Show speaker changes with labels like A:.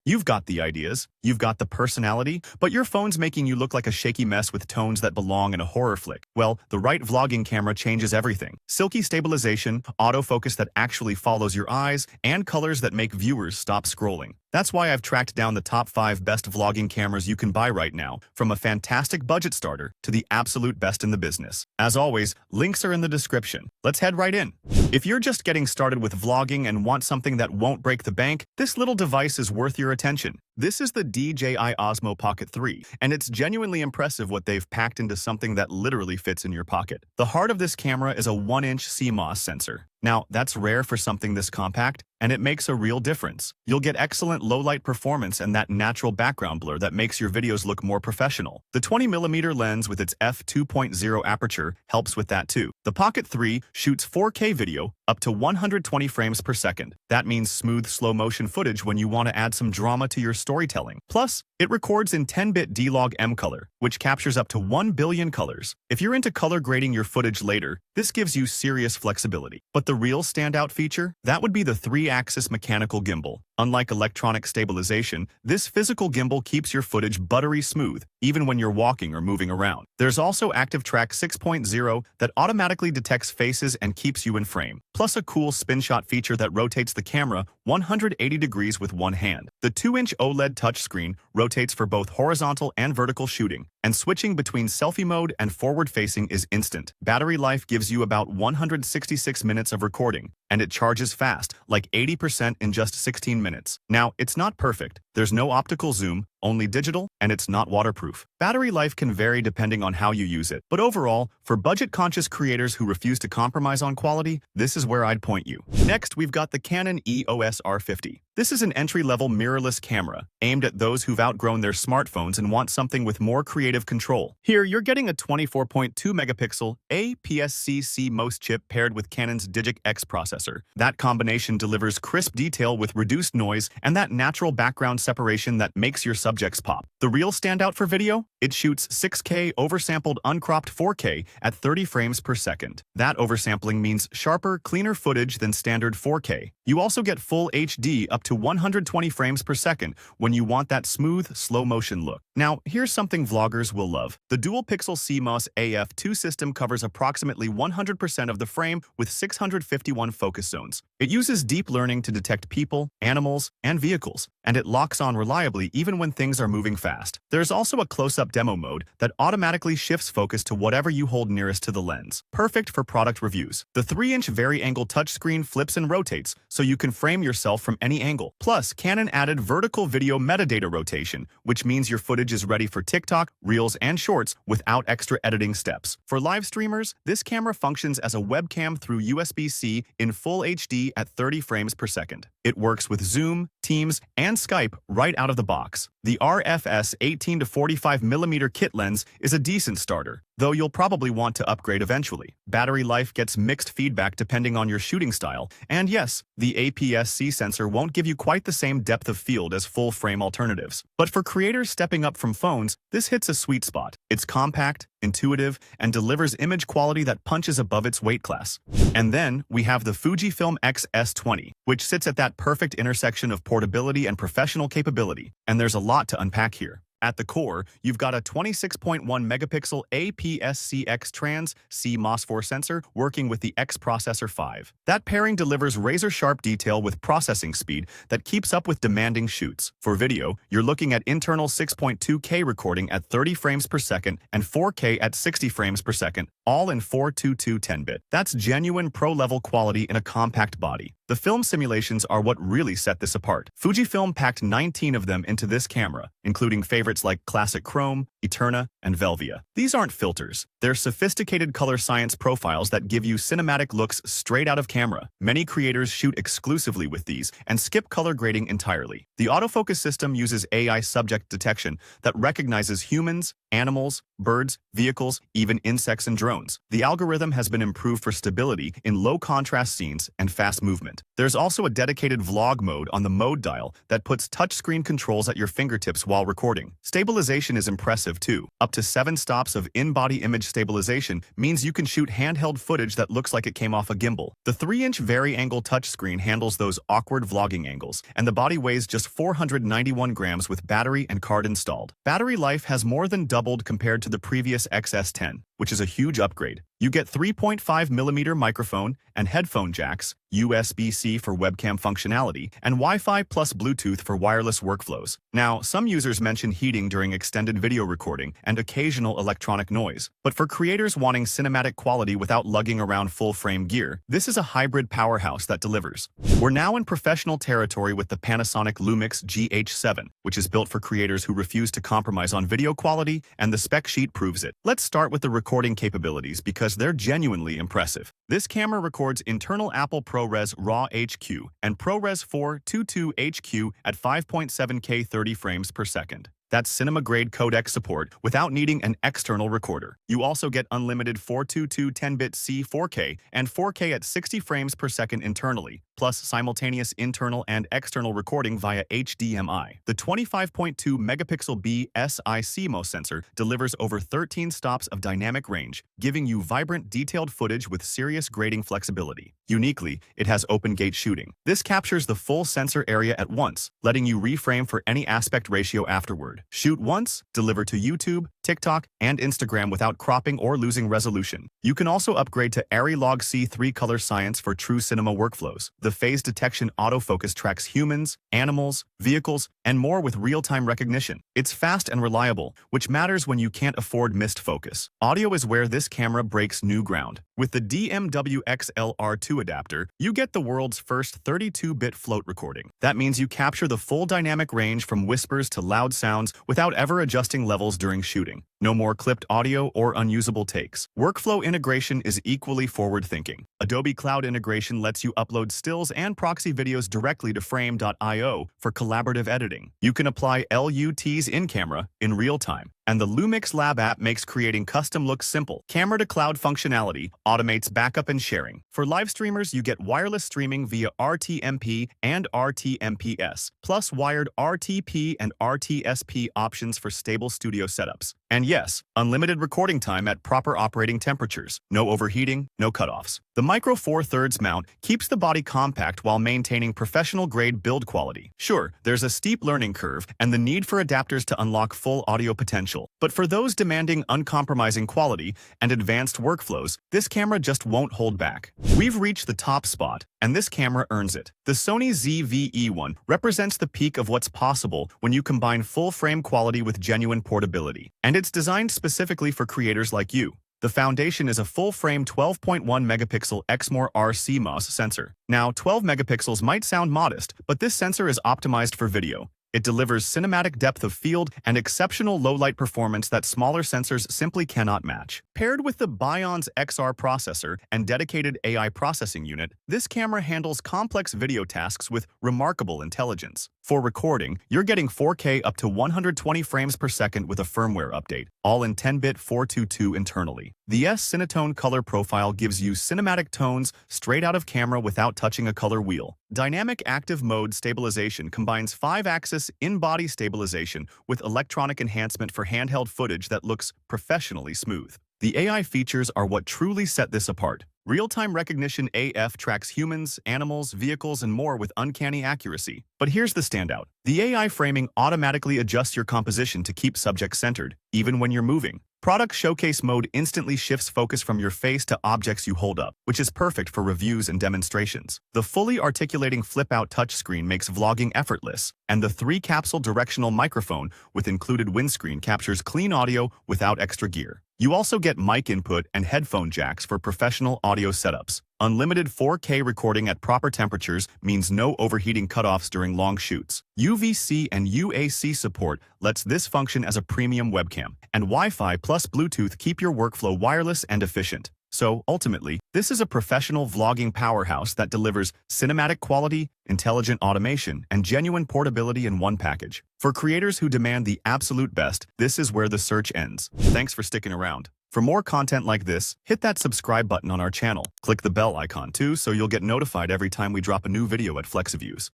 A: You've got the ideas, you've got the personality, but your phone's making you look like a shaky mess with tones that belong in a horror flick. Well, the right vlogging camera changes everything. Silky stabilization, autofocus that actually follows your eyes, and colors that make viewers stop scrolling. That's why I've tracked down the top 5 best vlogging cameras you can buy right now, from a fantastic budget starter to the absolute best in the business. As always, links are in the description. Let's head right in. If you're just getting started with vlogging and want something that won't break the bank, this little device is worth your attention. This is the DJI Osmo Pocket 3, and it's genuinely impressive what they've packed into something that literally fits in your pocket. The heart of this camera is a 1-inch CMOS sensor. Now, that's rare for something this compact, and it makes a real difference. You'll get excellent low-light performance and that natural background blur that makes your videos look more professional. The 20mm lens with its f2.0 aperture helps with that too. The Pocket 3 shoots 4K video up to 120 frames per second. That means smooth slow-motion footage when you want to add some drama to your storytelling. Plus, it records in 10-bit D-Log M color, which captures up to 1 billion colors. If you're into color grading your footage later, this gives you serious flexibility. But the real standout feature? That would be the 3-axis mechanical gimbal. Unlike electronic stabilization, this physical gimbal keeps your footage buttery smooth, even when you're walking or moving around. There's also Active Track 6.0 that automatically detects faces and keeps you in frame, plus a cool spin shot feature that rotates the camera 180 degrees with one hand. The 2-inch OLED touchscreen rotates for both horizontal and vertical shooting, and switching between selfie mode and forward-facing is instant. Battery life gives you about 166 minutes of recording, and it charges fast, like 80% in just 16 minutes. Now, it's not perfect. There's no optical zoom, only digital, and it's not waterproof. Battery life can vary depending on how you use it, but overall, for budget-conscious creators who refuse to compromise on quality, this is where I'd point you. Next, we've got the Canon EOS R50. This is an entry-level mirrorless camera, aimed at those who've outgrown their smartphones and want something with more creative control. Here, you're getting a 24.2-megapixel APS-C CMOS chip paired with Canon's Digic X processor. That combination delivers crisp detail with reduced noise and that natural background separation that makes your subjects pop. The real standout for video? It shoots 6K oversampled uncropped 4K at 30 frames per second. That oversampling means sharper, cleaner footage than standard 4K. You also get full HD up to 120 frames per second when you want that smooth, slow-motion look. Now, here's something vloggers will love. The dual-pixel CMOS AF2 system covers approximately 100% of the frame with 651 focus zones. It uses deep learning to detect people, animals, and vehicles, and it locks on reliably even when things are moving fast. There's also a close-up demo mode that automatically shifts focus to whatever you hold nearest to the lens. Perfect for product reviews. The 3-inch vari-angle touchscreen flips and rotates, so you can frame yourself from any angle. Plus, Canon added vertical video metadata rotation, which means your footage is ready for TikTok, Reels, and Shorts without extra editing steps. For live streamers, this camera functions as a webcam through USB-C in full HD at 30 frames per second. It works with Zoom, Teams, and Skype right out of the box. The RFS 18 to 45mm kit lens is a decent starter, though you'll probably want to upgrade eventually. Battery life gets mixed feedback depending on your shooting style, and yes, the APS-C sensor won't give you quite the same depth of field as full-frame alternatives. But for creators stepping up from phones, this hits a sweet spot. It's compact, intuitive, and delivers image quality that punches above its weight class. And then, we have the Fujifilm X-S20, which sits at that perfect intersection of portability and professional capability, and there's a lot to unpack here. At the core, you've got a 26.1-megapixel APS-C X-Trans CMOS4 sensor working with the X Processor 5. That pairing delivers razor-sharp detail with processing speed that keeps up with demanding shoots. For video, you're looking at internal 6.2K recording at 30 frames per second and 4K at 60 frames per second, all in 422 10-bit. That's genuine pro-level quality in a compact body. The film simulations are what really set this apart. Fujifilm packed 19 of them into this camera, including favorites like Classic Chrome, Eterna, and Velvia. These aren't filters. They're sophisticated color science profiles that give you cinematic looks straight out of camera. Many creators shoot exclusively with these and skip color grading entirely. The autofocus system uses AI subject detection that recognizes humans, animals, birds, vehicles, even insects and drones. tones. The algorithm has been improved for stability in low-contrast scenes and fast movement. There's also a dedicated vlog mode on the mode dial that puts touchscreen controls at your fingertips while recording. Stabilization is impressive too. Up to 7 stops of in-body image stabilization means you can shoot handheld footage that looks like it came off a gimbal. The 3-inch vari-angle touchscreen handles those awkward vlogging angles, and the body weighs just 491 grams with battery and card installed. Battery life has more than doubled compared to the previous XS10, which is a huge upgrade. You get 3.5mm microphone and headphone jacks, USB-C for webcam functionality, and Wi-Fi plus Bluetooth for wireless workflows. Now, some users mention heating during extended video recording and occasional electronic noise. But for creators wanting cinematic quality without lugging around full-frame gear, this is a hybrid powerhouse that delivers. We're now in professional territory with the Panasonic LUMIX GH7, which is built for creators who refuse to compromise on video quality, and the spec sheet proves it. Let's start with the recording capabilities because they're genuinely impressive. This camera records internal Apple ProRes RAW HQ and ProRes 422 HQ at 5.7K 30 frames per second. That's cinema-grade codec support without needing an external recorder. You also get unlimited 422 10-bit C 4K and 4K at 60 frames per second internally, plus simultaneous internal and external recording via HDMI. The 25.2-megapixel BSI-CMOS sensor delivers over 13 stops of dynamic range, giving you vibrant, detailed footage with serious grading flexibility. Uniquely, it has open-gate shooting. This captures the full sensor area at once, letting you reframe for any aspect ratio afterward. Shoot once, deliver to YouTube, TikTok, and Instagram without cropping or losing resolution. You can also upgrade to ARRI-Log C3 color science for true cinema workflows. The phase detection autofocus tracks humans, animals, vehicles, and more with real-time recognition. It's fast and reliable, which matters when you can't afford missed focus. Audio is where this camera breaks new ground. With the DMW XLR2 adapter, you get the world's first 32-bit float recording. That means you capture the full dynamic range from whispers to loud sounds without ever adjusting levels during shooting. No more clipped audio or unusable takes. Workflow integration is equally forward-thinking. Adobe Cloud integration lets you upload stills and proxy videos directly to Frame.io for collaborative editing. You can apply LUTs in camera in real time. And the Lumix Lab app makes creating custom looks simple. Camera-to-cloud functionality automates backup and sharing. For live streamers, you get wireless streaming via RTMP and RTMPS, plus wired RTP and RTSP options for stable studio setups. And yes, unlimited recording time at proper operating temperatures. No overheating, no cutoffs. The Micro Four Thirds mount keeps the body compact while maintaining professional-grade build quality. Sure, there's a steep learning curve and the need for adapters to unlock full audio potential. But for those demanding uncompromising quality and advanced workflows, this camera just won't hold back. We've reached the top spot, and this camera earns it. The Sony ZV-E1 represents the peak of what's possible when you combine full-frame quality with genuine portability. And it's designed specifically for creators like you. The foundation is a full-frame 12.1-megapixel Exmor R-CMOS sensor. Now, 12 megapixels might sound modest, but this sensor is optimized for video. It delivers cinematic depth of field and exceptional low-light performance that smaller sensors simply cannot match. Paired with the Bionz XR processor and dedicated AI processing unit, this camera handles complex video tasks with remarkable intelligence. For recording, you're getting 4K up to 120 frames per second with a firmware update, all in 10-bit 422 internally. The S-Cinetone color profile gives you cinematic tones straight out of camera without touching a color wheel. Dynamic Active Mode Stabilization combines 5-axis in-body stabilization with electronic enhancement for handheld footage that looks professionally smooth. The AI features are what truly set this apart. Real-time recognition AF tracks humans, animals, vehicles, and more with uncanny accuracy. But here's the standout. The AI framing automatically adjusts your composition to keep subjects centered, even when you're moving. Product Showcase Mode instantly shifts focus from your face to objects you hold up, which is perfect for reviews and demonstrations. The fully articulating flip-out touchscreen makes vlogging effortless, and the 3-capsule directional microphone with included windscreen captures clean audio without extra gear. You also get mic input and headphone jacks for professional audio setups. Unlimited 4K recording at proper temperatures means no overheating cutoffs during long shoots. UVC and UAC support lets this function as a premium webcam, and Wi-Fi plus Bluetooth keep your workflow wireless and efficient. So, ultimately, this is a professional vlogging powerhouse that delivers cinematic quality, intelligent automation, and genuine portability in one package. For creators who demand the absolute best, this is where the search ends. Thanks for sticking around. For more content like this, hit that subscribe button on our channel. Click the bell icon too so you'll get notified every time we drop a new video at FlexiViews.